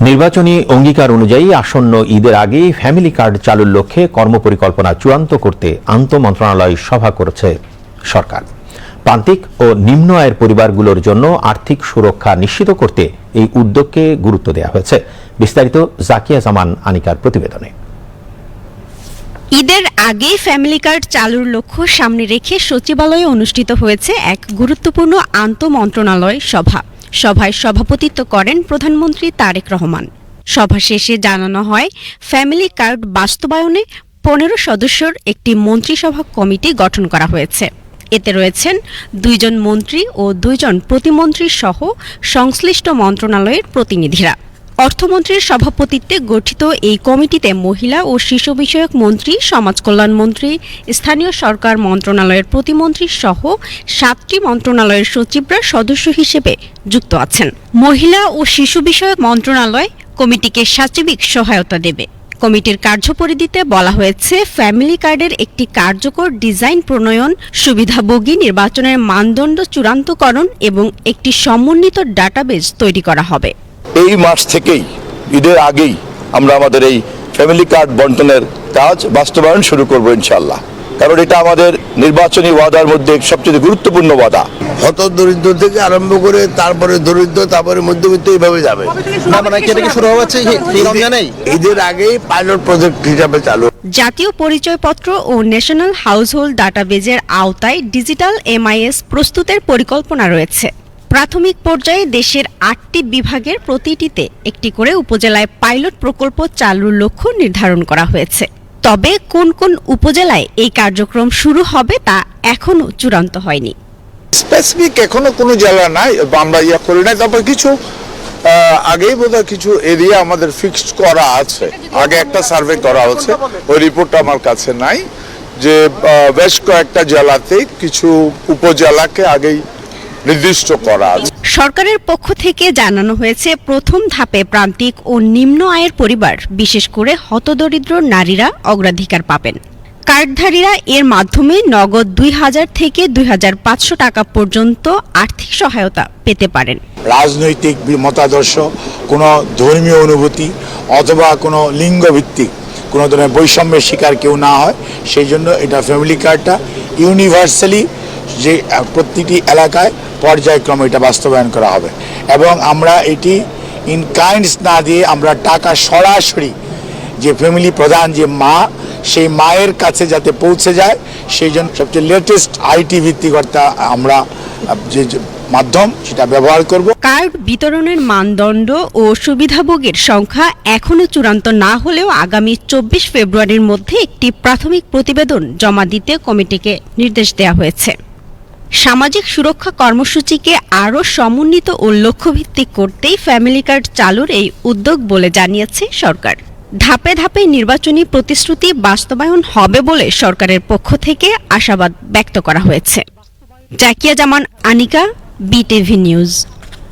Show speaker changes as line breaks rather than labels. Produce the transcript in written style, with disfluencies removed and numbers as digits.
নির্বাচনী অঙ্গীকার অনুযায়ী আসন্ন ঈদের আগে ফ্যামিলি কার্ড চালুর লক্ষ্যে কর্মপরিকল্পনা চূড়ান্ত করতে আন্তঃমন্ত্রণালয় সভা করেছে সরকার। প্রান্তিক ও নিম্ন আয়ের পরিবারগুলোর জন্য আর্থিক সুরক্ষা নিশ্চিত করতে এই উদ্যোগকে গুরুত্ব দেওয়া হয়েছে। বিস্তারিত জাকিয়া জামান আনিকার প্রতিবেদনে।
ঈদের আগে ফ্যামিলি কার্ড চালুর লক্ষ্য সামনে রেখে সচিবালয়ে অনুষ্ঠিত হয়েছে এক গুরুত্বপূর্ণ আন্তঃমন্ত্রণালয় সভা। সভায় সভাপতিত্ব করেন প্রধানমন্ত্রী তারেক রহমান। সভা শেষে জানানো হয়, ফ্যামিলি কার্ড বাস্তবায়নে 15 সদস্যের একটি মন্ত্রিসভা কমিটি গঠন করা হয়েছে। এতে রয়েছেন 2 জন মন্ত্রী ও 2 জন প্রতিমন্ত্রী সহ সংশ্লিষ্ট মন্ত্রণালয়ের প্রতিনিধিরা। অর্থমন্ত্রীর সভাপতিত্বে গঠিত এই কমিটিতে মহিলা ও শিশু বিষয়ক মন্ত্রী, সমাজ কল্যাণ মন্ত্রী, স্থানীয় সরকার মন্ত্রণালয়ের প্রতিমন্ত্রী সহ 7টি মন্ত্রণালয়ের সচিবরা সদস্য হিসেবে যুক্ত আছেন। মহিলা ও শিশু বিষয়ক মন্ত্রণালয় কমিটিকে সার্বিক সহায়তা দেবে। কমিটির কার্যপরিধিতে বলা হয়েছে, ফ্যামিলি কার্ডের একটি কার্যকর ডিজাইন প্রণয়ন, সুবিধাভোগী নির্বাচনের মানদণ্ড চূড়ান্তকরণ এবং একটি সমন্বিত ডাটাবেজ তৈরি করা হবে।
এই মাস থেকেই ঈদের আগেই আমরা আমাদের এই ফ্যামিলি কার্ড বন্টনের কাজ বাস্তবায়ন শুরু করব ইনশাআল্লাহ। কারণ এটা আমাদের নির্বাচনী ওয়াদার মধ্যে সবচেয়ে গুরুত্বপূর্ণ ওয়াদা।
হত দরিদ্র থেকে আরম্ভ করে তারপরে দরিদ্র, তারপরে মধ্যবিত্ত, এইভাবে যাবে। ঈদের আগেই পাইলট প্রজেক্ট হিসাবে চালু।
জাতীয় পরিচয়পত্র ও ন্যাশনাল হাউসহোল্ড ডাটাবেজের আওতায় ডিজিটাল MIS প্রস্তুতের পরিকল্পনা রয়েছে। প্রাথমিক পর্যায়ে দেশের 8টি বিভাগের প্রতিটিতে একটি করে উপজেলায় পাইলট প্রকল্প চালুর লক্ষ্য নির্ধারণ করা হয়েছে। তবে কোন কোন উপজেলায় এই কার্যক্রম শুরু হবে তা এখনো চূড়ান্ত হয়নি।
স্পেসিফিক এখনো কোনো জেলা নাই, আমরা করি নাই। তারপর কিছু আগেই বোধহয় কিছু এরিয়া আমাদের ফিক্সড করা আছে, আগে একটা সার্ভে করা হচ্ছে, ওই রিপোর্টটা আমার কাছে নাই, যে বেশ কয়েকটা জেলাতে কিছু উপজেলাকে আগেই নির্দিষ্ট করা আছে।
সরকারের পক্ষ থেকে জানানো হয়েছে, প্রথম ধাপে প্রান্তিক ও নিম্ন আয়ের পরিবার, বিশেষ করে হতদরিদ্র নারীরা অগ্রাধিকার পাবেন। কার্ডধারীরা এর মাধ্যমে নগদ 2000 থেকে 2500 টাকা পর্যন্ত আর্থিক সহায়তা পেতে পারেন।
রাজনৈতিক মতাদর্শ, কোনো ধর্মীয় অনুভূতি অথবা কোনো লিঙ্গভিত্তিক কোনো ধরনের বৈষম্যের শিকার কেউ না হয়, সেই জন্য এটা ফ্যামিলি কার্ডটা ইউনিভার্সালি যে প্রতিটি এলাকায় পর্যায়ক্রমে এটা বাস্তবায়ন করা হবে। এবং আমরা এটি ইন কাইন্ডস না দিয়ে আমরা টাকা সরাসরি যে ফ্যামিলি প্রধান যে মা, সেই মায়ের কাছে যাতে পৌঁছে যায়, সেই জন্য সবচেয়ে লেটেস্ট IT ভিত্তিক আমরা যে মাধ্যম সেটা ব্যবহার করব।
কার্ড বিতরণের মানদণ্ড ও সুবিধাভোগীর সংখ্যা এখনো চূড়ান্ত না হলেও আগামী 24 ফেব্রুয়ারির মধ্যে একটি প্রাথমিক প্রতিবেদন জমা দিতে কমিটিকে নির্দেশ দেওয়া হয়েছে। সামাজিক সুরক্ষা কর্মসূচিকে আরও সমন্বিত ও লক্ষ্যভিত্তিক করতেই ফ্যামিলি কার্ড চালুর এই উদ্যোগ বলে জানিয়েছে সরকার। ধাপে ধাপে নির্বাচনী প্রতিশ্রুতি বাস্তবায়ন হবে বলে সরকারের পক্ষ থেকে আশাবাদ ব্যক্ত করা হয়েছে। জাকিয়া জামান আনিকা, BTV নিউজ।